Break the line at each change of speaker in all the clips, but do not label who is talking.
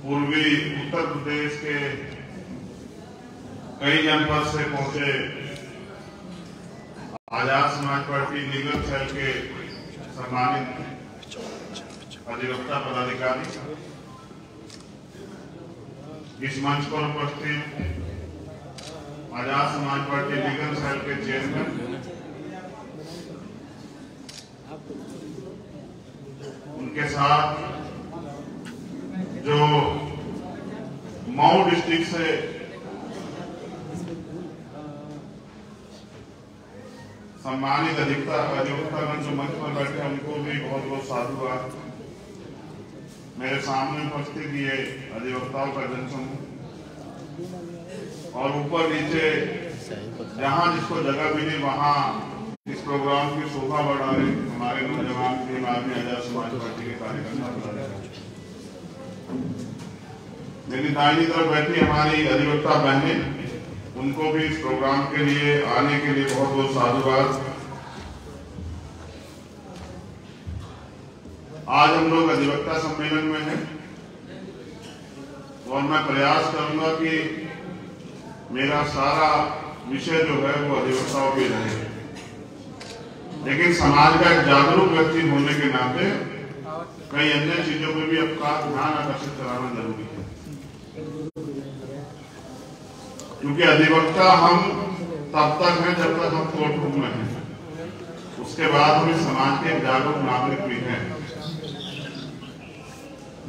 पूर्वी उत्तर प्रदेश के कई जनपद से पहुंचे Azad Samaj party legal cell के सम्मानित अधिवक्ता पदाधिकारी, इस मंच पर उपस्थित Azad Samaj party legal cell के चेयरमैन, उनके साथ जो मऊ डिस्ट्रिक्ट से सम्मानित अधिवक्तागण जो मंच पर बैठे, उनको भी बहुत बहुत साधुवाद। मेरे सामने उपस्थित ये अधिवक्ताओं का जनसमूह और ऊपर नीचे जहां जिसको जगह मिली वहां इस प्रोग्राम की शोभा बढ़ा रहे हमारे नौजवान टीम आदमी आजाद समाज पार्टी के कार्यकर्ता। लेकिन दाहिनी तरफ बैठी हमारी अधिवक्ता बहनें, उनको भी इस प्रोग्राम के लिए आने के लिए बहुत बहुत साधुवाद। आज हम लोग अधिवक्ता सम्मेलन में हैं और मैं प्रयास करूंगा कि मेरा सारा विषय जो है वो अधिवक्ताओं पे रहे, लेकिन समाज का एक जागरूक व्यक्ति होने के नाते कई अन्य चीजों में भी आपका ध्यान आकर्षित कराना जरूरी है, क्योंकि अधिवक्ता हम तब तक हैं जब तक हम कोर्ट रूम में हैं, उसके बाद हम इस समाज के जागरूक नागरिक भी हैं।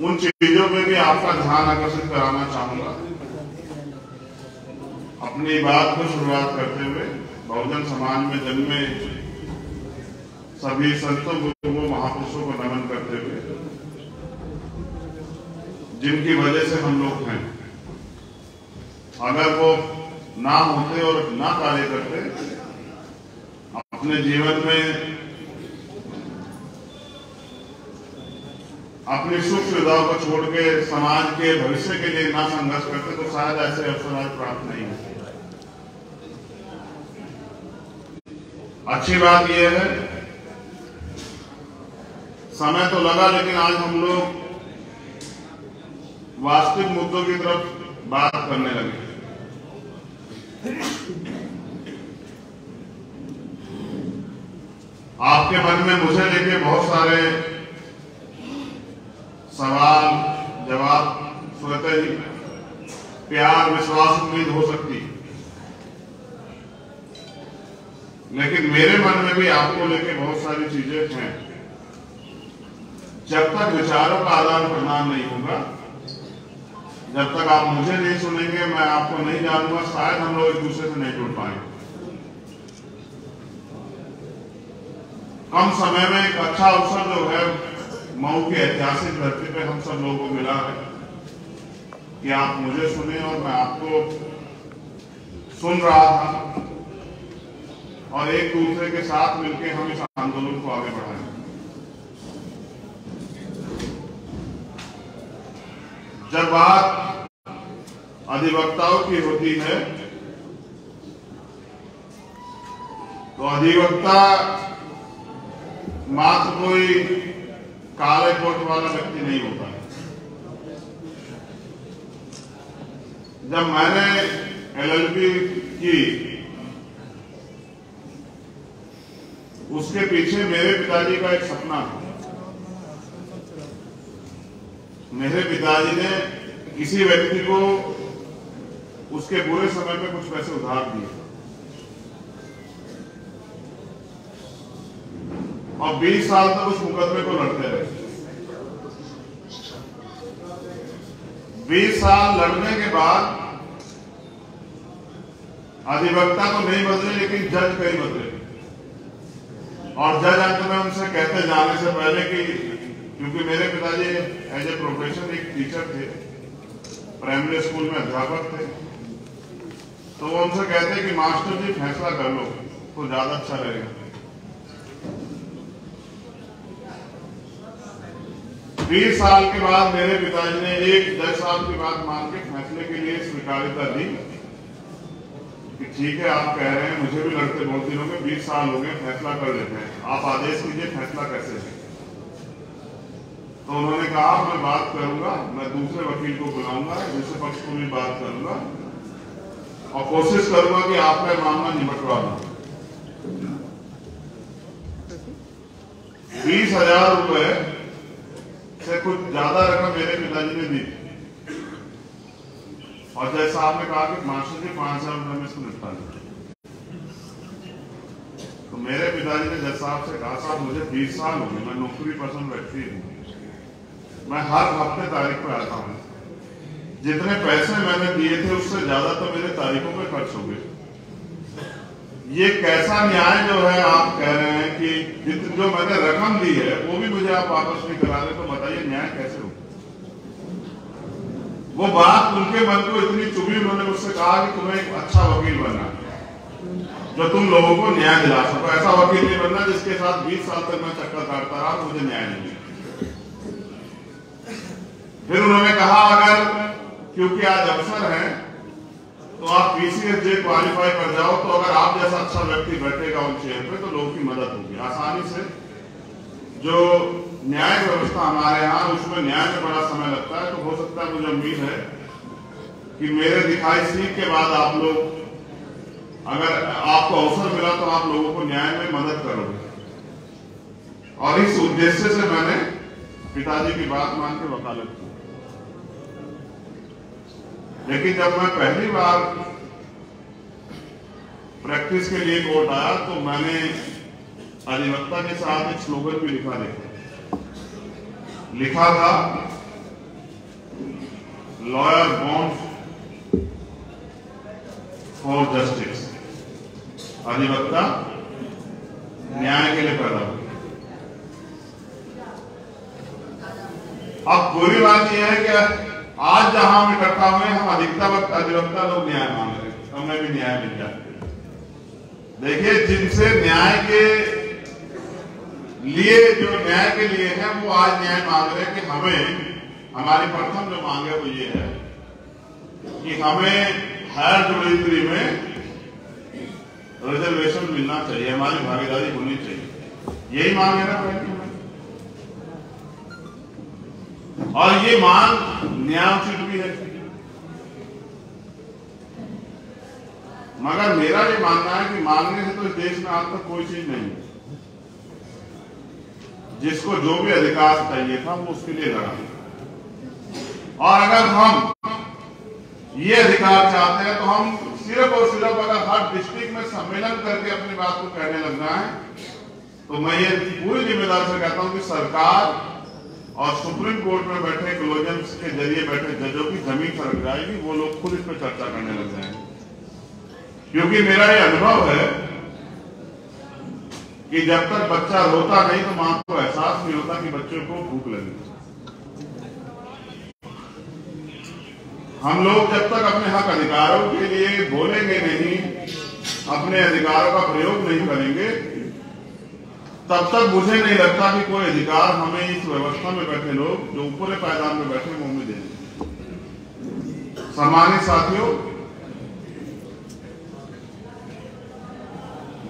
उन चीजों में भी आपका ध्यान आकर्षित कराना चाहूंगा। अपनी बात को शुरुआत करते हुए बहुजन समाज में जन्मे सभी संतों गुरुओं महापुरुषों को नमन करते हुए, जिनकी वजह से हम लोग हैं। अगर वो ना होते और ना कार्य करते, अपने जीवन में अपनी सुख सुविधाओं को छोड़ के समाज के भविष्य के लिए ना संघर्ष करते, तो शायद ऐसे अवसर आज प्राप्त नहीं होते। अच्छी बात यह है, समय तो लगा, लेकिन आज हम लोग वास्तविक मुद्दों की तरफ बात करने लगे। आपके मन में मुझे लेके बहुत सारे सवाल जवाब स्वतः ही प्यार विश्वास उम्मीद हो सकती, लेकिन मेरे मन में भी आपको लेके बहुत सारी चीजें हैं। जब तक विचारों का आदान प्रदान नहीं होगा, जब तक आप मुझे नहीं सुनेंगे, मैं आपको नहीं जानूंगा, शायद हम लोग एक दूसरे से नहीं जुड़ पाएंगे। कम समय में एक अच्छा अवसर जो है मऊ की ऐतिहासिक धरती पे हम सब लोगों को मिला है कि आप मुझे सुने और मैं आपको सुन रहा था, और एक दूसरे के साथ मिलकर हम इस आंदोलन को आगे बढ़ाएं। जब बात अधिवक्ताओं की होती है तो अधिवक्ता मात्र कोई काले कोट वाला व्यक्ति नहीं होता है। जब मैंने LLB की, उसके पीछे मेरे पिताजी का एक सपना था। मेरे पिताजी ने किसी व्यक्ति को उसके बुरे समय पे कुछ पैसे उधार दिए और 20 साल तक उस मुकदमे को लड़ते रहे। 20 साल लड़ने के बाद अधिवक्ता तो नहीं बदले, लेकिन जज कई बदले, और जज अंत में उनसे कहते जाने से पहले कि, क्योंकि मेरे पिताजी एज ए प्रोफेशन एक टीचर थे, प्राइमरी स्कूल में अध्यापक थे, तो वो उनसे कहते कि मास्टर जी फैसला कर लो तो ज्यादा अच्छा रहेगा। 20 साल के बाद मेरे पिताजी ने एक जज साहब की बात मान के फैसले के लिए स्वीकार्यता दी कि ठीक है, आप कह रहे हैं, मुझे भी लड़ते बहुत दिनों में 20 साल हो गए, फैसला कर लेते हैं, आप आदेश कीजिए फैसला कैसे है। तो उन्होंने कहा मैं बात करूंगा, मैं दूसरे वकील को बुलाऊंगा, दूसरे पक्ष को भी बात करूंगा और कोशिश करूंगा कि आपका मामला निपटवा दूं। 20,000 रुपए से कुछ ज्यादा रकम मेरे पिताजी ने दी और जज साहब ने कहा कि मास्टर जी 5,000 रुपए में इसको निपटा दें। तो मेरे पिताजी ने जज साहब से कहा साहब मुझे 20 साल हो गए, मैं नौकरी पसंद व्यक्ति हूँ, मैं हर हफ्ते तारीख पे आता हूँ, जितने पैसे मैंने दिए थे उससे ज्यादा तो मेरे तारीखों पे खर्च हो गए। ये कैसा न्याय जो है आप कह रहे हैं कि जो मैंने रकम दी है वो भी मुझे आप वापस नहीं करा रहे, तो बताइए न्याय कैसे हो? वो बात उनके मन को इतनी चुभी, उन्होंने मुझसे कहा कि तुम्हें एक अच्छा वकील बनना जो तुम लोगों को न्याय दिला सको, ऐसा वकील नहीं बनना जिसके साथ 20 साल तक मैं चक्कर काटता रहा, मुझे न्याय नहीं मिला। फिर उन्होंने कहा अगर क्योंकि आज अवसर है तो आप PCSJ क्वालिफाई कर जाओ, तो अगर आप जैसा अच्छा व्यक्ति बैठेगा उन चेयर पे तो लोगों की मदद होगी आसानी से। जो न्याय व्यवस्था हमारे यहाँ उसमें न्याय में बड़ा समय लगता है, तो हो सकता है, मुझे उम्मीद है कि मेरे दिखाई सीख के बाद आप लोग, अगर आपको अवसर मिला तो आप लोगों को न्याय में मदद करोगे। और इस उद्देश्य से मैंने पिताजी की बात मान के वकालत की। लेकिन जब मैं पहली बार प्रैक्टिस के लिए कोर्ट आया तो मैंने अधिवक्ता के साथ एक स्लोगन भी लिखा था लॉयर बॉर्न फॉर जस्टिस, अधिवक्ता न्याय के लिए पैदा हुए। अब बुरी बात यह है कि आज जहां हम इकट्ठा हुए हम अधिवक्ता लोग न्याय मांग रहे हैं, हमें भी न्याय मिल जाए। देखिए जिनसे न्याय के लिए, जो न्याय के लिए है, वो आज न्याय मांग रहे हैं कि हमें, हमारी प्रथम जो मांग है वो ये है कि हमें हायर जुडिशरी में रिजर्वेशन मिलना चाहिए, हमारी भागीदारी होनी चाहिए। यही मांग है ना पहले, और ये मांग न्यायोचित भी है। मगर मेरा ये मानना है कि मांगने से तो इस देश में आज तक कोई चीज नहीं है। जिसको जो भी अधिकार चाहिए था वो उसके लिए लड़ा, और अगर हम ये अधिकार चाहते हैं तो हम सिर्फ और सिर्फ अगर हर डिस्ट्रिक्ट में सम्मेलन करके अपनी बात को कहने लग जाए, तो मैं ये पूरी जिम्मेदारी से कहता हूं कि सरकार और सुप्रीम कोर्ट में बैठे कोलिजन्स के जरिए बैठे जजों की जमीन सरक जाएगी, वो लोग खुद इस पर चर्चा करने लग जाएंगे। क्योंकि मेरा ये अनुभव है कि जब तक बच्चा रोता नहीं तो मां को एहसास नहीं होता कि बच्चों को भूख लगी। हम लोग जब तक अपने हक अधिकारों के लिए बोलेंगे नहीं, अपने अधिकारों का प्रयोग नहीं करेंगे, तब तक मुझे नहीं लगता कि कोई अधिकार हमें इस व्यवस्था में बैठे लोग जो ऊपरी पायदान में बैठे वो हमें देंगे। सम्मानित साथियों,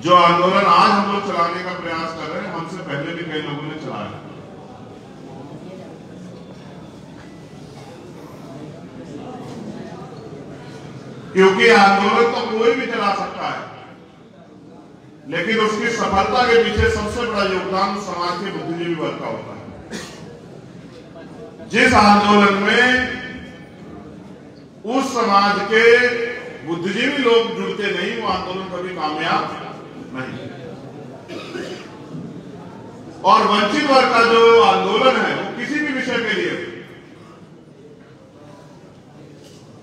जो आंदोलन आज हम लोग चलाने का प्रयास कर रहे हैं, हमसे पहले भी कई लोगों ने चलाया। क्योंकि आंदोलन तो कोई भी चला सकता है, लेकिन उसकी सफलता के पीछे सबसे बड़ा योगदान समाज के बुद्धिजीवी वर्ग का होता है। जिस आंदोलन में उस समाज के बुद्धिजीवी लोग जुड़ते नहीं, वो आंदोलन कभी कामयाब नहीं। और वंचित वर्ग का जो आंदोलन है वो किसी भी विषय के लिए,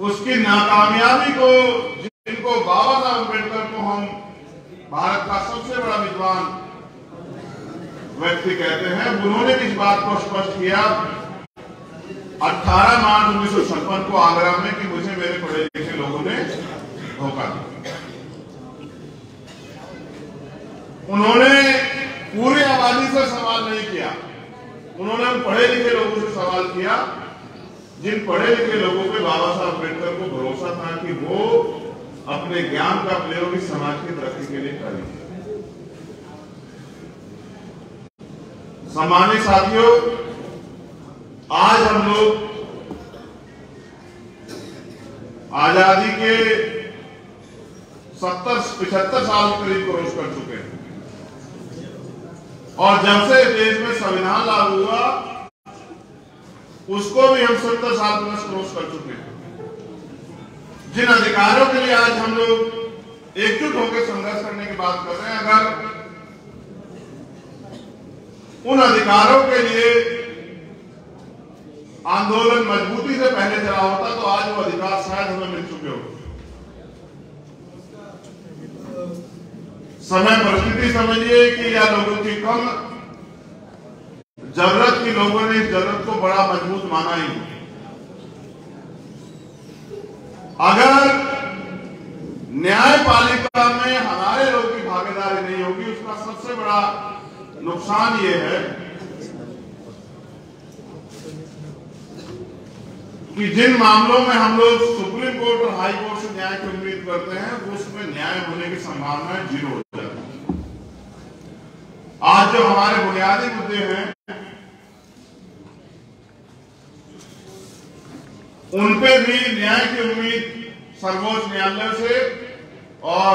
उसकी नाकामयाबी को, जिनको बाबा साहब अम्बेडकर को हम भारत का सबसे बड़ा विद्वान व्यक्ति कहते हैं, उन्होंने इस बात को स्पष्ट किया 18 मार्च 1956 को आगरा में कि मुझे मेरे पढ़े लिखे लोगों ने धोखा दिया। उन्होंने पूरी आबादी से सवाल नहीं किया, उन्होंने उन पढ़े लिखे लोगों से सवाल किया जिन पढ़े लिखे लोगों पे बाबा साहब अम्बेडकर को भरोसा था कि वो अपने ज्ञान का प्रयोग इस समाज की तरक्की के लिए करेंगे। सम्मानित साथियों, आज हम लोग आजादी के 70-75 साल करीब क्रॉस कर चुके हैं और जब से देश में संविधान लागू हुआ उसको भी हम 70 साल प्लस क्रॉस कर चुके हैं। जिन अधिकारों के लिए आज हम लोग एकजुट होकर संघर्ष करने की बात कर रहे हैं, अगर उन अधिकारों के लिए आंदोलन मजबूती से पहले चला होता तो आज वो अधिकार शायद हमें मिल चुके होते। समय परिस्थिति समझिए कि या लोगों की कम जरूरत की, लोगों ने इस जरूरत को बड़ा मजबूत माना ही। अगर न्यायपालिका में हमारे लोगों की भागीदारी नहीं होगी, उसका सबसे बड़ा नुकसान ये है कि जिन मामलों में हम लोग सुप्रीम कोर्ट और हाई कोर्ट से न्याय की उम्मीद करते हैं वो उसमें न्याय होने की संभावना 0 हो जाती है। आज जो हमारे बुनियादी मुद्दे हैं उन पे भी न्याय की उम्मीद सर्वोच्च न्यायालय से और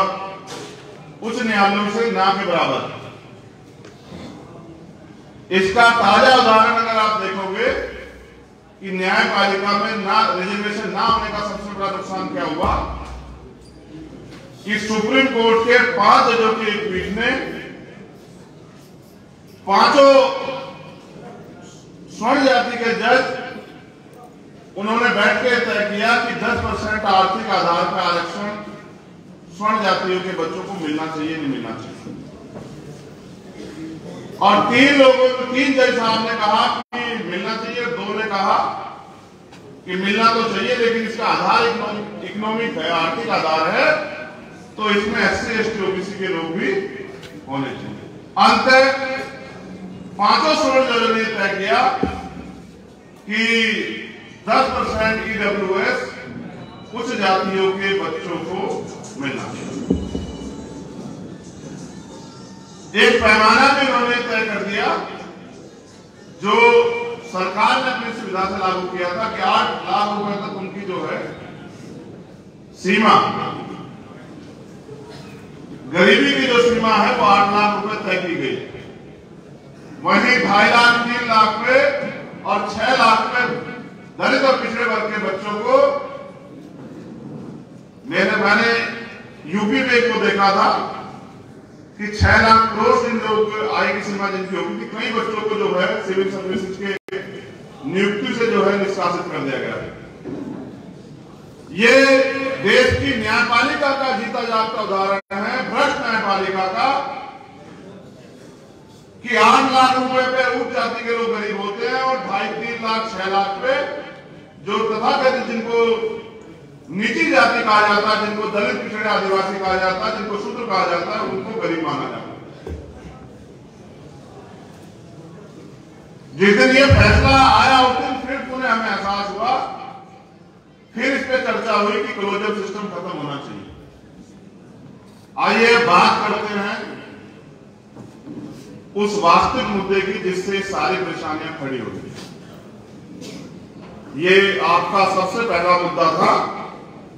उच्च न्यायालयों से ना के बराबर। इसका ताजा उदाहरण अगर आप देखोगे कि न्यायपालिका में ना रिजर्वेशन ना होने का सबसे बड़ा नुकसान क्या हुआ कि सुप्रीम कोर्ट के 5 जजों की एक पीठ ने 5 स्वर्ण जाति के जज उन्होंने बैठ के तय किया कि 10% आर्थिक आधार पर आरक्षण स्वर्ण जातियों के बच्चों को मिलना चाहिए, नहीं मिलना चाहिए। और 3 जज साहब ने कहा कि मिलना चाहिए, 2 ने कहा कि मिलना तो चाहिए लेकिन इसका आधार इकोनॉमिक है, आर्थिक आधार है, तो इसमें SC ST OBC के लोग भी होने चाहिए। अंत 5 स्वर्ण जजों ने तय किया कि 10% EWS उच्च जातियों के बच्चों को मिलना चाहिए। एक पैमाना भी उन्होंने तय कर दिया जो सरकार ने अपनी सुविधा से लागू किया था कि 8 लाख रुपए तक उनकी जो है सीमा, गरीबी की जो सीमा है वो 8 लाख रुपए तय की गई। वहीं 2.5 लाख 3 लाख पे और 6 लाख पे दलित और पिछड़े वर्ग के बच्चों को मैंने यूपी में एक को देखा था कि 6 लाख क्रॉस जिन लोग आय की सीमा जिनकी होगी थी, कई बच्चों को जो है सिविल सर्विसेज के नियुक्ति से जो है निष्कासित कर दिया गया। ये देश की न्यायपालिका का जीता जागता उदाहरण है, भ्रष्ट न्यायपालिका का, कि 8 लाख रुपए पे उच्च जाति के लोग गरीब होते हैं और 2.5-3 लाख 6 लाख पे जो तथाकथित जिनको नीची जाति कहा जाता है, जिनको दलित पिछड़े आदिवासी कहा जाता है, जिनको शूद्र कहा जाता है, उनको गरीब माना जाता है। जिस दिन ये फैसला आया उस दिन फिर पुनः हमें एहसास हुआ, फिर इस पे चर्चा हुई कि क्लोजर सिस्टम खत्म होना चाहिए। आइए बात करते हैं उस वास्तविक मुद्दे की जिससे सारी परेशानियां खड़ी हो गई। ये आपका सबसे पहला मुद्दा था,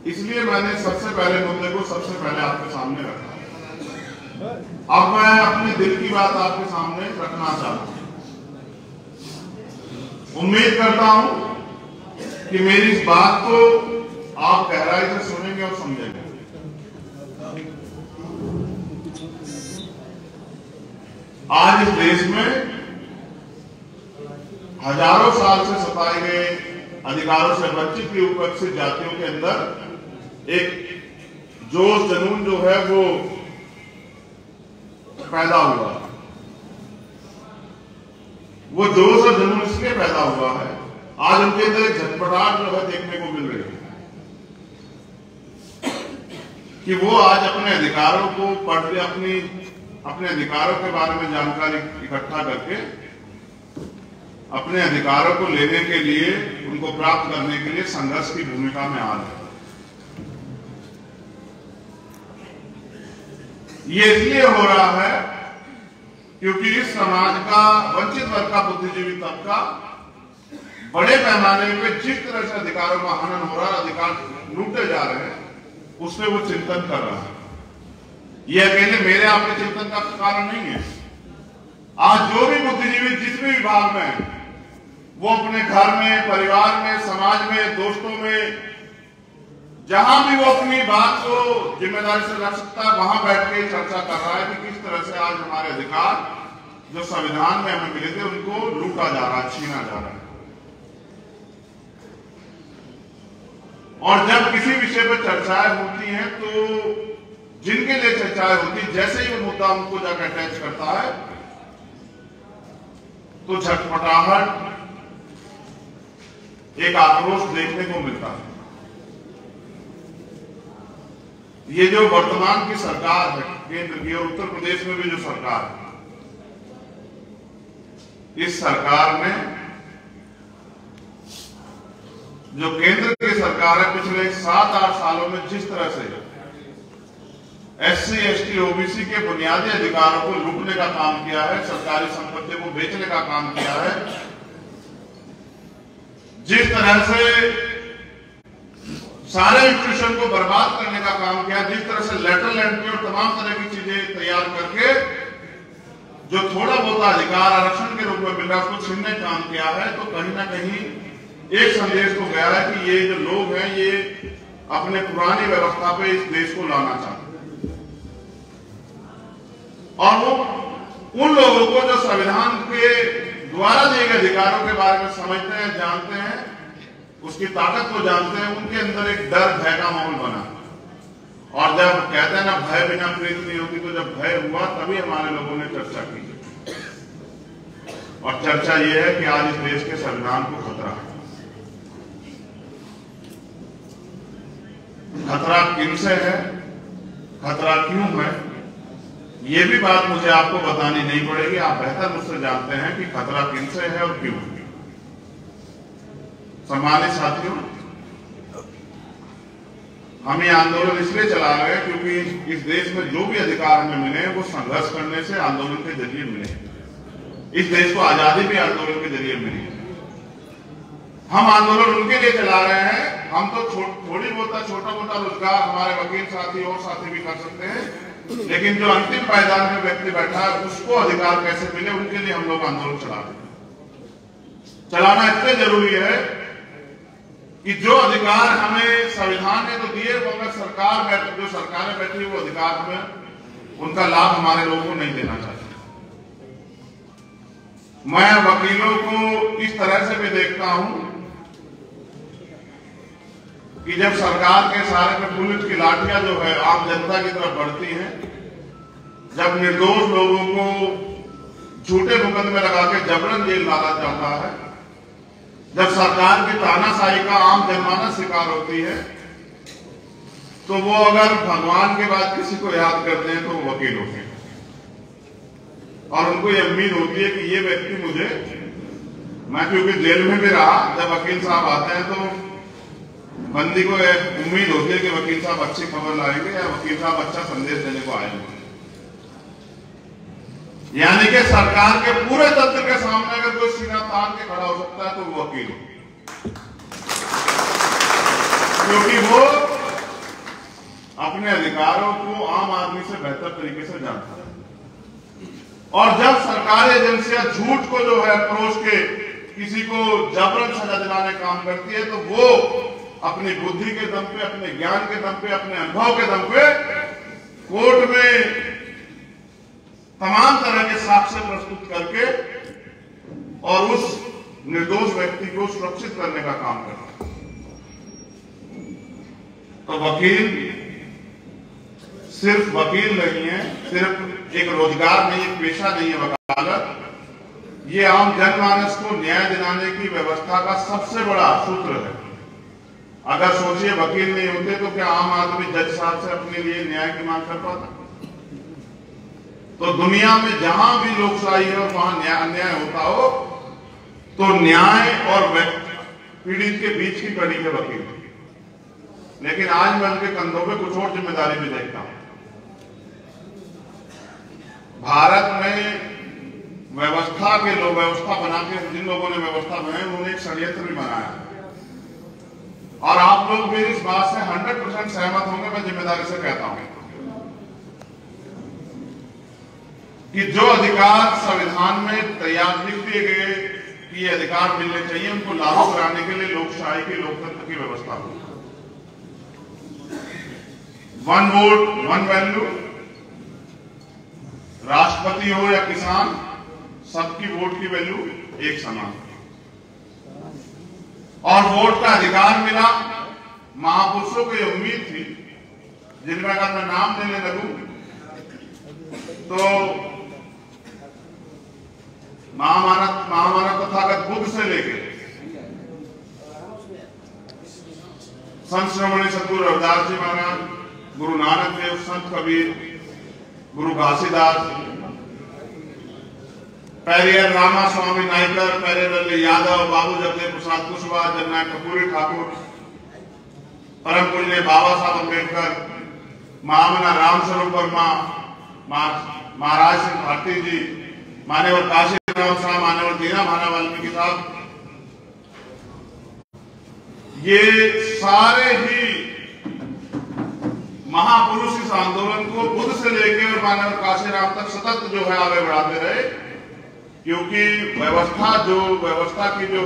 इसलिए मैंने सबसे पहले मुद्दे को सबसे पहले आपके सामने रखा। अब मैं अपने दिल की बात आपके सामने रखना चाहता हूं। उम्मीद करता हूं कि मेरी इस बात को आप गहराई से सुनेंगे और समझेंगे। आज इस देश में हजारों साल से सताए गए अधिकारों से वंचित की उपेक्षित जातियों के अंदर एक जोश जुनून जो है वो पैदा हुआ। वो जोश और जुनून इसलिए पैदा हुआ है, आज उनके अंदर एक झटपटाहट जो है देखने को मिल रही है कि वो आज अपने अधिकारों को पढ़ के अपने अधिकारों के बारे में जानकारी इकट्ठा करके अपने अधिकारों को लेने के लिए, उनको प्राप्त करने के लिए संघर्ष की भूमिका में आ रहे हैं। ये इसलिए हो रहा है क्योंकि इस समाज का वंचित वर्ग का बुद्धिजीवी तबका बड़े पैमाने पे जिस तरह से अधिकारों का हनन हो रहा है, अधिकार लूटे जा रहे हैं, उस पर वो चिंतन कर रहा है। ये अकेले मेरे आपके चिंतन का कारण नहीं है। आज जो भी बुद्धिजीवी जिस भी विभाग में है, वो अपने घर में, परिवार में, समाज में, दोस्तों में, जहां भी वो अपनी बात को जिम्मेदारी से रख सकता है, वहां बैठ के चर्चा कर रहा है कि किस तरह से आज हमारे अधिकार जो संविधान में हमें मिले थे उनको लूटा जा रहा है, छीना जा रहा है। और जब किसी विषय पर चर्चाएं होती हैं तो जिनके लिए चर्चाएं होती, जैसे ही वो मुद्दा उनको जाकर अटैच करता है तो झटपटाहट, एक आक्रोश देखने को मिलता है। ये जो वर्तमान की सरकार है केंद्र की, और उत्तर प्रदेश में भी जो सरकार है, इस सरकार में जो केंद्र की सरकार है, पिछले 7-8 सालों में जिस तरह से SC, ST, OBC के बुनियादी अधिकारों को लूटने का काम किया है, सरकारी संपत्ति को बेचने का काम किया है, जिस तरह से सारे इंस्टीट्यूशन को बर्बाद करने का काम किया, जिस तरह से लेटरल एंट्री और तमाम तरह की चीजें तैयार करके जो थोड़ा बहुत अधिकार आरक्षण के रूप में मिल रहा है उसको छीनने का काम किया है, तो कहीं ना कहीं एक संदेश तो गया है कि ये जो लोग हैं ये अपने पुरानी व्यवस्था पे इस देश को लाना चाहते हैं। और वो उन लोगों को जो संविधान के द्वारा दिए गए अधिकारों के बारे में समझते हैं, जानते हैं, उसकी ताकत को जानते हैं, उनके अंदर एक डर, भय का माहौल बना। और जब कहते हैं ना भय बिना प्रीति नहीं होती, तो जब भय हुआ तभी हमारे लोगों ने चर्चा की। और चर्चा यह है कि आज इस देश के संविधान को खतरा है। खतरा किनसे है, खतरा क्यों है, ये भी बात मुझे आपको बतानी नहीं पड़ेगी। आप बेहतर मुझसे जानते हैं कि खतरा किनसे है और क्यों है। सम्मानित साथियों, हम ये आंदोलन इसलिए चला रहे हैं क्योंकि इस देश में जो भी अधिकार हमें मिले हैं वो संघर्ष करने से, आंदोलन के जरिए मिले हैं। इस देश को आजादी भी आंदोलन के जरिए मिली है। हम आंदोलन उनके लिए चला रहे हैं। हम तो थोड़ी बहुत छोटा मोटा रोजगार हमारे वकील साथी और साथी भी कर सकते हैं, लेकिन जो अंतिम पायदान में व्यक्ति बैठा है उसको अधिकार कैसे मिले, उनके लिए हम लोग आंदोलन चला रहे हैं। चलाना इसलिए जरूरी है कि जो अधिकार हमें संविधान ने तो दिए, वो अगर जो सरकारें बैठी है वो अधिकार हमें, उनका लाभ हमारे लोगों को नहीं देना चाहिए। मैं वकीलों को इस तरह से भी देखता हूं कि जब सरकार के सहारे में पुलिस की लाठियां जो है आम जनता की तरफ बढ़ती हैं, जब निर्दोष लोगों को झूठे मुकदमे लगा के जबरन जेल डाला जाता है, जब सरकार की तानाशाही का आम जनमानस शिकार होती है, तो वो अगर भगवान के बाद किसी को याद करते हैं तो वो वकील होते हैं। और उनको ये उम्मीद होती है कि ये व्यक्ति मुझे, मैं क्योंकि जेल में भी रहा, जब वकील साहब आते हैं तो बंदी को उम्मीद होती है कि वकील साहब अच्छी खबर लाएंगे या वकील साहब अच्छा संदेश देने को आएंगे। यानी कि सरकार के पूरे तंत्र के सामने अगर कोई सीना तान के खड़ा हो सकता है तो वो वकील, क्योंकि वो अपने अधिकारों को आम आदमी से बेहतर तरीके से जानता है। और जब सरकारी एजेंसियां झूठ को जो है परोस के किसी को जबरन सजा दिलाने का काम करती है, तो वो अपनी बुद्धि के दम पे, अपने ज्ञान के दम पे, अपने अनुभव के दम पे कोर्ट में तमाम तरह के साक्ष्य प्रस्तुत करके और उस निर्दोष व्यक्ति को सुरक्षित करने का काम करता है। तो वकील सिर्फ वकील नहीं है, सिर्फ एक रोजगार नहीं, एक पेशा नहीं है वकालत। ये आम जनमानस को न्याय दिलाने की व्यवस्था का सबसे बड़ा सूत्र है। अगर सोचिए वकील नहीं होते तो क्या आम आदमी जज साहब से अपने लिए न्याय की मांग कर पाता? तो दुनिया में जहां भी लोकशाही है और वहां अन्याय होता हो तो न्याय और पीड़ित के बीच की कड़ी है वकील। लेकिन आज मैं उनके कंधों पे कुछ और जिम्मेदारी भी देखता हूं। भारत में व्यवस्था के लोग, व्यवस्था बना के जिन लोगों ने व्यवस्था बनाई उन्होंने एक षड्यंत्र भी बनाया और आप लोग भी इस बात से 100% सहमत होंगे। मैं जिम्मेदारी से कहता हूं कि जो अधिकार संविधान में तैयार लिख दिए गए कि ये अधिकार मिलने चाहिए, उनको लागू कराने के लिए लोकशाही की, लोकतंत्र की व्यवस्था हो। 1 वोट 1 वैल्यू, राष्ट्रपति हो या किसान, सबकी वोट की वैल्यू एक समान और वोट का अधिकार मिला। महापुरुषों को यह उम्मीद थी, जिनमें अगर मैं नाम लेने लगूं तो महामानव तथागत बुद्ध से लेकर संत श्रोमणी सद्गुरु रविदास जी महाराज, गुरु नानक देव, संत कबीर, गुरु घासीदास, पेरियर रामा स्वामी नायकर, पेरियर यादव, बाबू जगदेव प्रसाद कुशवाहा, जननायक कपूरी ठाकुर, परम पूज्य बाबा साहब अम्बेडकर, महामना रामस्वरूप वर्मा, महाराज सिंह भारती जी, मान्यवर काशी राम साहब, मान्यवर दीना भाना वाल्मीकि साहब, ये सारे ही महापुरुष इस आंदोलन को बुद्ध से लेकर मान्यवर काशी राम तक सतत जो है आगे बढ़ाते रहे, क्योंकि व्यवस्था की जो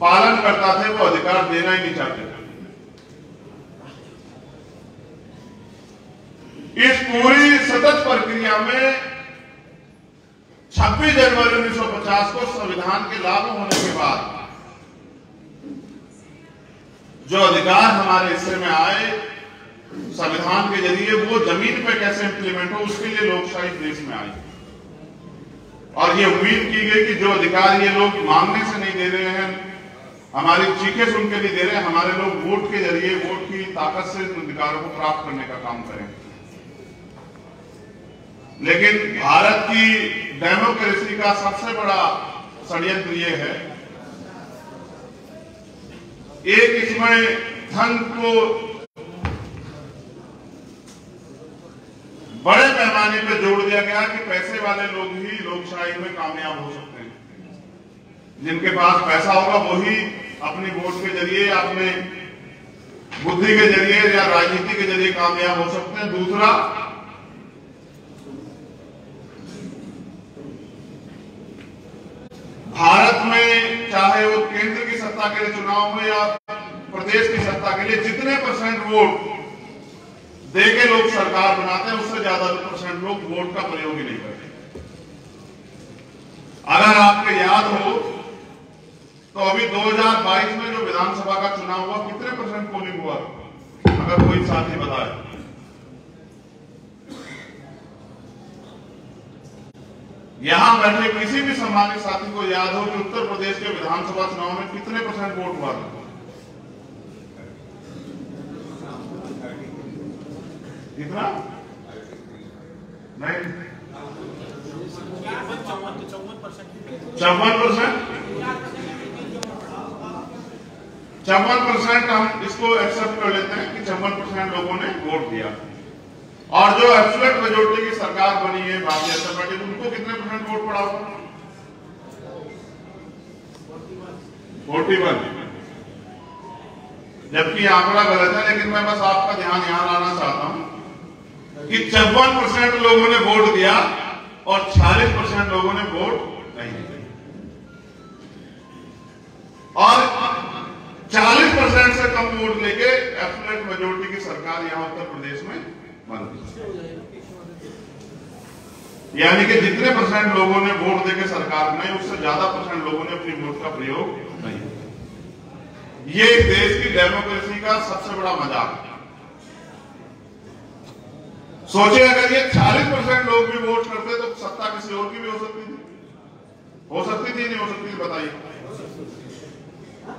पालन करता थे वो अधिकार देना ही नहीं चाहते। इस पूरी सतत प्रक्रिया में 26 जनवरी 1950 को संविधान के लागू होने के बाद जो अधिकार हमारे हिस्से में आए संविधान के जरिए, वो जमीन पे कैसे इंप्लीमेंट हो, उसके लिए लोकशाही देश में आई और ये उम्मीद की गई कि जो अधिकार ये लोग मांगने से नहीं दे रहे हैं, हमारी चीखें सुन के नहीं दे रहे हैं, हमारे लोग वोट के जरिए, वोट की ताकत से इन अधिकारों को प्राप्त करने का काम करें। लेकिन भारत की डेमोक्रेसी का सबसे बड़ा षड्यंत्र ये है, एक इसमें धन को बड़े पैमाने पर जोड़ दिया गया कि पैसे वाले लोग ही लोकशाही में कामयाब हो सकते हैं। जिनके पास पैसा होगा वही अपनी वोट के जरिए, अपने बुद्धि के जरिए या राजनीति के जरिए कामयाब हो सकते हैं। दूसरा, भारत में चाहे वो केंद्र की सत्ता के लिए चुनाव हो या प्रदेश की सत्ता के लिए, जितने % वोट देके लोग सरकार बनाते हैं, उससे ज्यादा % लोग वोट का प्रयोग ही नहीं करते। अगर आपको याद हो तो अभी 2022 में जो विधानसभा का चुनाव हुआ, कितने % पोलिंग हुआ? अगर कोई साथी बताए। यहां बैठे किसी भी सम्मानित साथी को याद हो कि उत्तर प्रदेश के विधानसभा चुनाव में कितने % वोट हुआ था? कितना? नहीं, 54% हम इसको एक्सेप्ट कर लेते हैं कि 54% लोगों ने वोट दिया। और जो एब्सोल्यूट मेजॉरिटी की सरकार बनी है भारतीय जनता पार्टी, उनको कितने % वोट पड़ा होगा? 41। जबकि आंकड़ा गलत है, लेकिन मैं बस आपका ध्यान यहां लाना चाहता हूं कि 54% लोगों ने वोट दिया और 46% लोगों ने वोट नहीं दिया और 40% से कम वोट लेके एब्सोल्यूट मेजॉरिटी की सरकार यहां उत्तर प्रदेश में बन गई। यानी कि जितने % लोगों ने वोट देके सरकार बनाई, उससे ज्यादा % लोगों ने अपनी वोट का प्रयोग नहीं किया। ये देश की डेमोक्रेसी का सबसे बड़ा मजाक है। सोचिए, अगर ये 40% लोग भी वोट करते तो सत्ता किसी और की भी हो सकती थी, नहीं हो सकती थी? बताइए।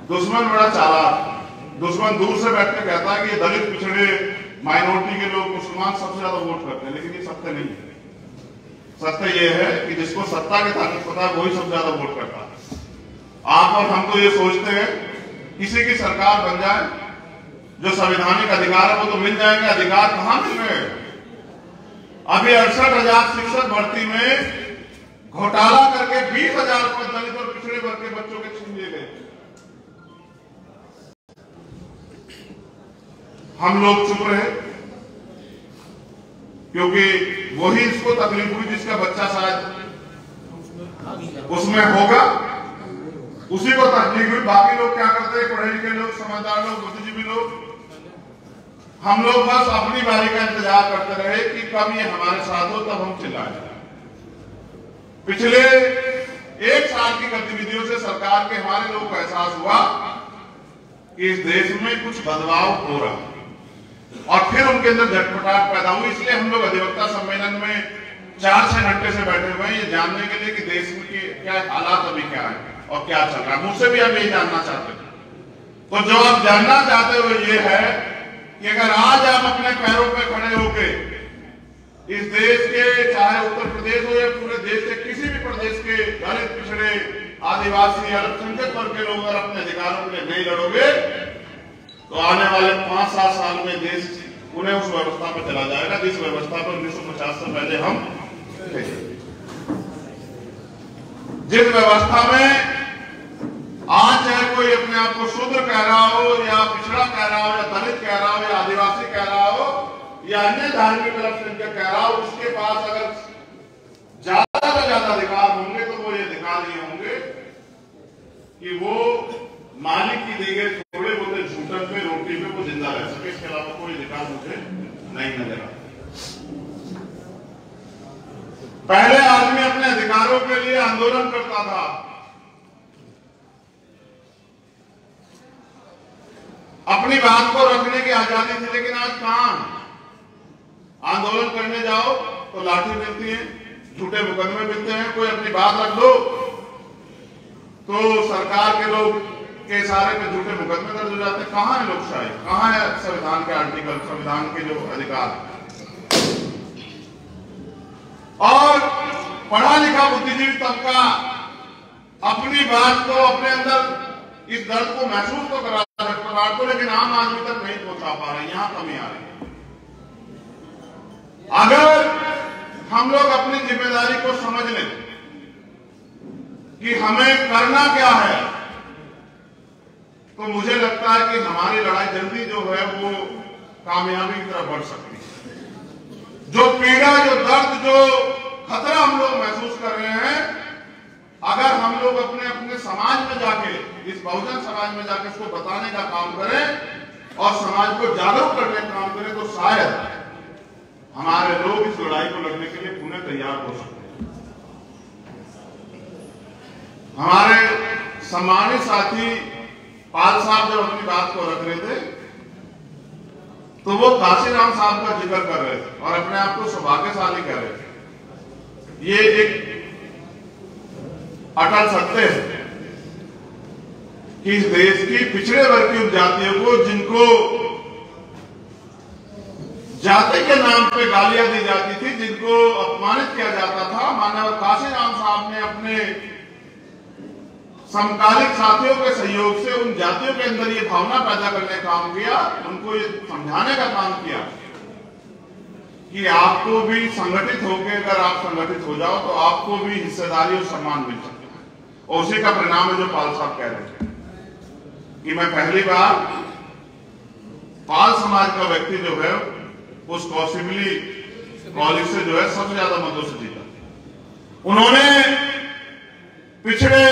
दुश्मन बड़ा चालाक, दुश्मन दूर से बैठ के कहता है कि दलित, पिछड़े, माइनॉरिटी के लोग, मुसलमान सबसे ज्यादा वोट करते हैं, लेकिन ये सत्य नहीं है। सत्य यह है कि जिसको सत्ता की ताकत पता है वही सबसे ज्यादा वोट करता है। आप और हम तो ये सोचते हैं किसी की सरकार बन जाए, जो संवैधानिक अधिकार है वो तो मिल जाएंगे। अधिकार कहां मिल रहे हैं? अभी 68,000 शिक्षक भर्ती में घोटाला करके 20,000 पद दलित और पिछड़े वर्ग के बच्चों के छीन लिए गए। हम लोग चुप रहे क्योंकि वही इसको तकलीफ हुई जिसका बच्चा शायद उसमें होगा, उसी को तकलीफ हुई। बाकी लोग क्या करते हैं, पढ़े लिखे लोग, समझदार लोग, बुद्धिजीवी लोग, हम लोग बस अपनी बारी का इंतजार करते रहे कि कब ये हमारे साथ हो तब हम चिल्लाए। पिछले 1 साल की गतिविधियों से सरकार के हमारे लोगों को एहसास हुआ कि इस देश में कुछ बदलाव हो रहा है और फिर उनके अंदर झटपटाहट पैदा हुई। इसलिए हम लोग अधिवक्ता सम्मेलन में 4-6 घंटे से बैठे हुए हैं ये जानने के लिए कि देश में क्या हालात अभी क्या है और क्या चल रहा है। मुझसे भी हम यही जानना चाहते हैं। तो जो आप जानना चाहते हो ये है कि अगर आज आप अपने पैरों पर खड़े होके इस देश के, चाहे उत्तर प्रदेश हो या पूरे देश के किसी भी प्रदेश के दलित, पिछड़े, आदिवासी, अल्पसंख्यक वर्ग के लोग अगर अपने अधिकारों के लिए नहीं लड़ोगे तो आने वाले 5-7 साल में देश उन्हें उस व्यवस्था पर चला जाएगा जिस व्यवस्था पर 1950 से पहले हम थे। जिस व्यवस्था में आज चाहे कोई अपने आप को शूद्र कह रहा हो या पिछड़ा कह रहा हो या दलित कह रहा हो या आदिवासी कह रहा हो या अन्य धार्मिक अल्पसंख्यक कह रहा हो, उसके पास अगर ज्यादा से ज्यादा अधिकार होंगे तो वो ये अधिकार ये होंगे कि वो मालिक की दी गई थोड़े बोले झूठन पे, रोटी पे वो जिंदा रह सके। इसके अलावा कोई अधिकार मुझे नहीं नजर आता। पहले आदमी अपने अधिकारों के लिए आंदोलन करता था, अपनी बात को रखने की आजादी थी, लेकिन आज कहां आंदोलन करने जाओ तो लाठी मिलती है, झूठे मुकदमे मिलते हैं। कोई अपनी बात रख दो तो सरकार के लोग के इशारे पे झूठे मुकदमे दर्ज हो जाते हैं। कहां है लोकशाही, कहां है संविधान के आर्टिकल, संविधान के जो अधिकार। और पढ़ा लिखा बुद्धिजीवी तबका अपनी बात को, अपने अंदर इस दर्द को महसूस तो करा सकता है, लेकिन आम आदमी तक नहीं पहुंचा पा रहे। यहां कमी आ रही है। अगर हम लोग अपनी जिम्मेदारी को समझ लें कि हमें करना क्या है, तो मुझे लगता है कि हमारी लड़ाई जल्दी जो है वो कामयाबी की तरफ बढ़ सकती है। जो पीड़ा, जो दर्द, जो खतरा हम लोग महसूस कर रहे हैं, अगर हम लोग अपने अपने समाज में जाके, इस बहुजन समाज में जाके इसको बताने का काम करें और समाज को जागरूक करने का काम करें तो शायद हमारे लोग इस लड़ाई को लड़ने के लिए पुनः तैयार हो सकते हैं। हमारे सम्मानित साथी पाल साहब जब अपनी बात को रख रहे थे तो वो काशीराम साहब का जिक्र कर रहे थे और अपने आप को सौभाग्यशाली कह रहे थे। ये एक अटल सत्य है कि इस देश की पिछड़े वर्ग की जातियों को, जिनको जाति के नाम पे गालियां दी जाती थी, जिनको अपमानित किया जाता था, माननीय काशीराम साहब ने अपने समकालिक साथियों के सहयोग से उन जातियों के अंदर ये भावना पैदा करने का काम किया, उनको ये समझाने का काम किया कि आपको भी संगठित होकर, अगर आप संगठित हो जाओ तो आपको भी हिस्सेदारी और सम्मान मिल सकता है। और उसी का परिणाम है जो पाल साहब कह रहे थे कि मैं पहली बार पाल समाज का व्यक्ति जो है उस कौशिमली कॉलेज से जो है सबसे ज्यादा मतों से जीता। उन्होंने पिछड़े,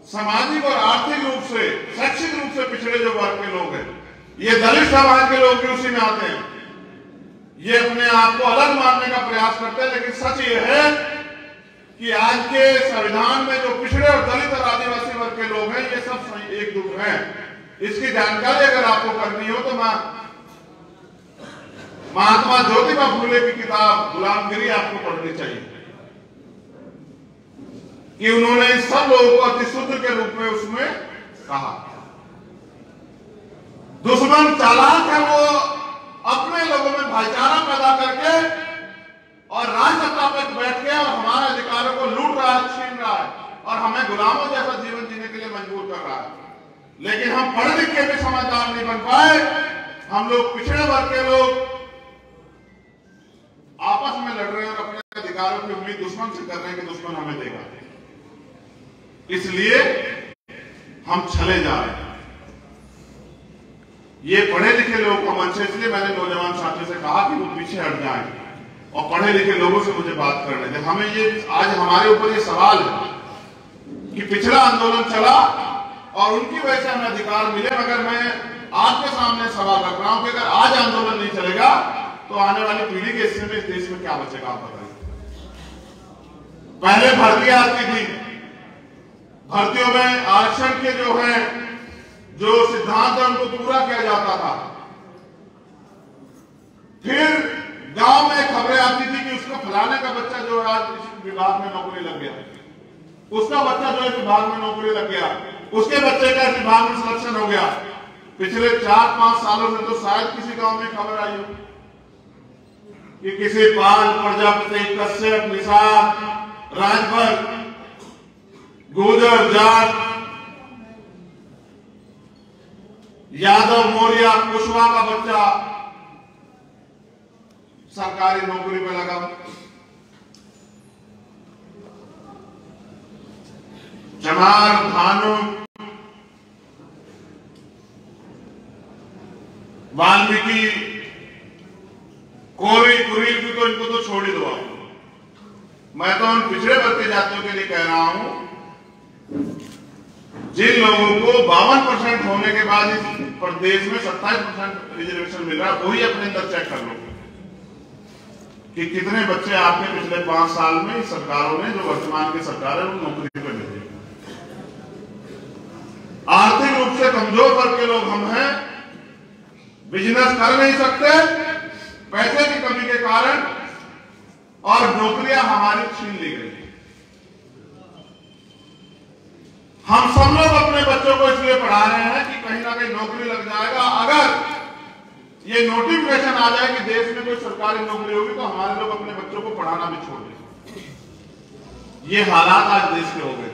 सामाजिक और आर्थिक रूप से, शैक्षिक रूप से पिछड़े जो वर्ग के लोग हैं, ये दलित समाज के लोग भी उसी में आते हैं। ये अपने आप को अलग मानने का प्रयास करते हैं, लेकिन सच ये है कि आज के संविधान में जो पिछड़े और दलित और आदिवासी वर्ग के लोग हैं, ये सब एक ग्रुप हैं। इसकी जानकारी अगर आपको करनी हो तो महात्मा ज्योतिबा फूले की किताब गुलामगिरी आपको पढ़नी चाहिए कि उन्होंने इस सब लोगों को अतिशुद्ध के रूप में उसमें कहा। दुश्मन चालाक है, वो अपने लोगों में भाईचारा पैदा करके और राजसत्ता पर बैठ के और हमारे अधिकारों को लूट रहा है, छीन रहा है और हमें गुलामों जैसा जीवन जीने के लिए मजबूर कर रहा है। लेकिन हम पढ़ लिख के भी समझदार नहीं बन पाए। हम लोग पिछड़े वर्ग के लोग आपस में लड़ रहे हैं और अपने अधिकारों की उम्मीद दुश्मन से कर रहे हैं कि दुश्मन हमें देगा, इसलिए हम छले जा रहे हैं। ये पढ़े लिखे लोगों का मंच है, इसलिए मैंने नौजवान साथियों से कहा कि वो पीछे हट जाएं और पढ़े लिखे लोगों से मुझे बात करने दें। हमें ये आज हमारे ऊपर ये सवाल है कि पिछड़ा आंदोलन चला और उनकी वजह से हमें अधिकार मिले, मगर मैं आपके सामने सवाल रख रहा हूं कि अगर आज आंदोलन नहीं चलेगा तो आने वाली पीढ़ी के हिस्से में इस देश में क्या बचेगा, आप बताइए। पहले भर्तियां आती थी, भर्तियों में आरक्षण के जो सिद्धांत है उनको पूरा किया जाता था। फिर गांव में खबरें आती थी कि उसको फलाने का बच्चा जो है आज इस विभाग में नौकरी लग गया, उसका बच्चा जो है विभाग में नौकरी लग गया, उसके बच्चे का विभाग में सिलेक्शन हो गया। पिछले 4-5 सालों में तो शायद किसी गांव में खबर आई हो कि किसी पाल, प्रजापति, कश्यप, निषाद, राजभर, गुर्जर, जाट, यादव, मौर्य, कुशवाहा का बच्चा सरकारी नौकरी पे लगा। जमार, भानु, वाल्मीकि, कोरी, कुरील की तो इनको तो छोड़ ही दो आप। मैं तो उन पिछड़े वर्ग जातियों के लिए कह रहा हूं, जिन लोगों को 52% होने के बाद इस प्रदेश में 27% रिजर्वेशन मिल रहा है, वही अपने अंदर चेक कर लो कि कितने बच्चे आपके पिछले 5 साल में सरकारों ने, जो वर्तमान की सरकार है, वो नौकरी पर मिले। आर्थिक रूप से कमजोर वर्ग के लोग हम हैं, बिजनेस कर नहीं सकते पैसे की कमी के कारण, और नौकरियां हमारी छीन ली गई। हम सब लोग अपने बच्चों को इसलिए पढ़ा रहे हैं कि कहीं ना कहीं नौकरी लग जाएगा। अगर ये नोटिफिकेशन आ जाए कि देश में कोई सरकारी नौकरी होगी तो हमारे लोग अपने बच्चों को पढ़ाना भी छोड़ देंगे। ये हालात आज देश के हो गए।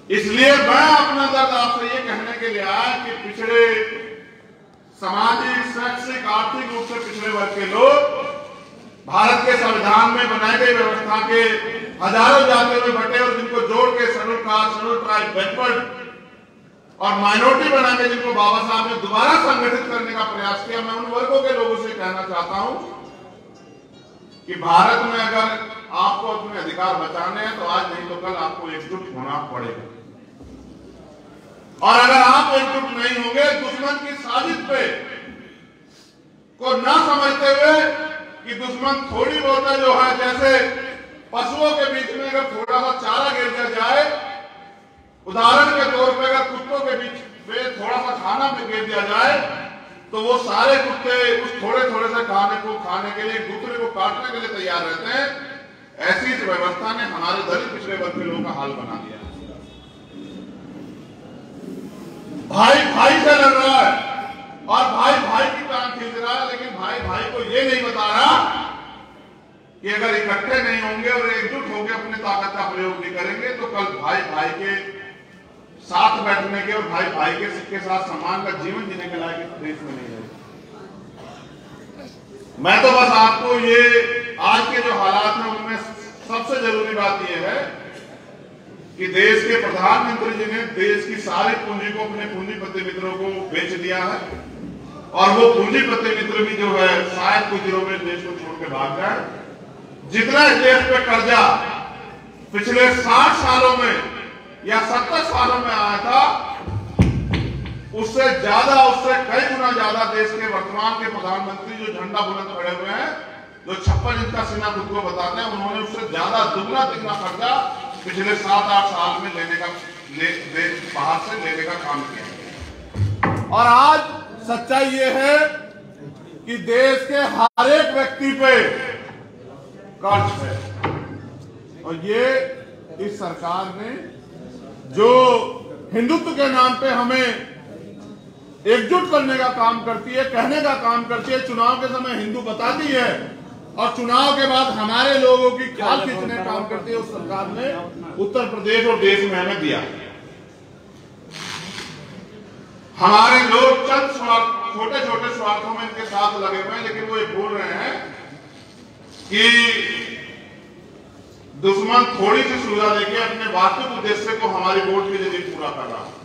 इसलिए मैं अपना दर्द आपसे ये कहने के लिए आया कि पिछड़े, सामाजिक, शैक्षिक, आर्थिक रूप से पिछड़े वर्ग के लोग भारत के संविधान में बनाई गई व्यवस्था के हजारों जातियों में बटे और जिनको जोड़ के schedule caste, schedule tribe, backward और माइनॉरिटी बना के जिनको बाबा साहब ने दोबारा संगठित करने का प्रयास किया, मैं उन वर्गों के लोगों से कहना चाहता हूं कि भारत में अगर आपको अपने अधिकार बचाने हैं तो आज नहीं तो कल आपको एकजुट होना पड़ेगा। और अगर आप एकजुट नहीं होंगे, दुश्मन की साजिश पे को न समझते हुए कि दुश्मन थोड़ी बहुत जो है, जैसे पशुओं के बीच में अगर थोड़ा सा चारा गिर दिया जाए, उदाहरण के तौर पे अगर कुत्तों के बीच में थोड़ा सा खाना में गिर दिया जाए तो वो सारे कुत्ते उस थोड़े थोड़े से खाने को खाने के लिए, एक दूसरे को काटने के लिए तैयार रहते हैं। ऐसी इस व्यवस्था ने हमारे दलित पिछड़े वर्ग के लोगों का हाल बना दिया। भाई भाई से लड़ रहा है और भाई भाई की टांग खींच रहा है, लेकिन भाई भाई को ये नहीं बता रहा कि अगर इकट्ठे नहीं होंगे और एकजुट होकर अपनी ताकत का प्रयोग नहीं करेंगे तो कल भाई भाई के साथ बैठने के और भाई भाई के साथ सम्मान का जीवन जीने के लायक देश में नहीं है। मैं तो बस आपको ये आज के जो हालात हैं उनमें सबसे जरूरी बात यह है कि देश के प्रधानमंत्री जी ने देश की सारी पूंजी को अपने पूंजीपति मित्रों को बेच दिया है और वो पूंजीपति मित्र भी जो है शायद कुछ दिनों में देश को छोड़ के भाग जाए। जितना इस देश पे कर्जा पिछले 60 सालों में या 70 सालों में आया था, उससे कई गुना ज्यादा देश के वर्तमान के प्रधानमंत्री जो झंडा बुलंद खड़े हुए हैं, जो 56 इंच का सीना खुद को बताते हैं, उन्होंने उससे ज्यादा दुगना तिगना कर्जा पिछले 7-8 साल में बाहर से लेने का काम किया। और आज सच्चाई ये है कि देश के हर एक व्यक्ति पे कर्ज है और ये इस सरकार ने जो हिंदुत्व के नाम पे हमें एकजुट करने का काम करती है, कहने का काम करती है, चुनाव के समय हिंदू बताती है और चुनाव के बाद हमारे लोगों की खाल खींचने का काम करती है, उस सरकार ने उत्तर प्रदेश और देश में हमें दिया। हमारे लोग चंद छोटे छोटे स्वार्थों में इनके साथ लगे हुए हैं, लेकिन वो ये बोल रहे हैं कि दुश्मन थोड़ी सी सुविधा देके अपने वास्तविक उद्देश्य को हमारी वोट के जरिए पूरा कर रहा है।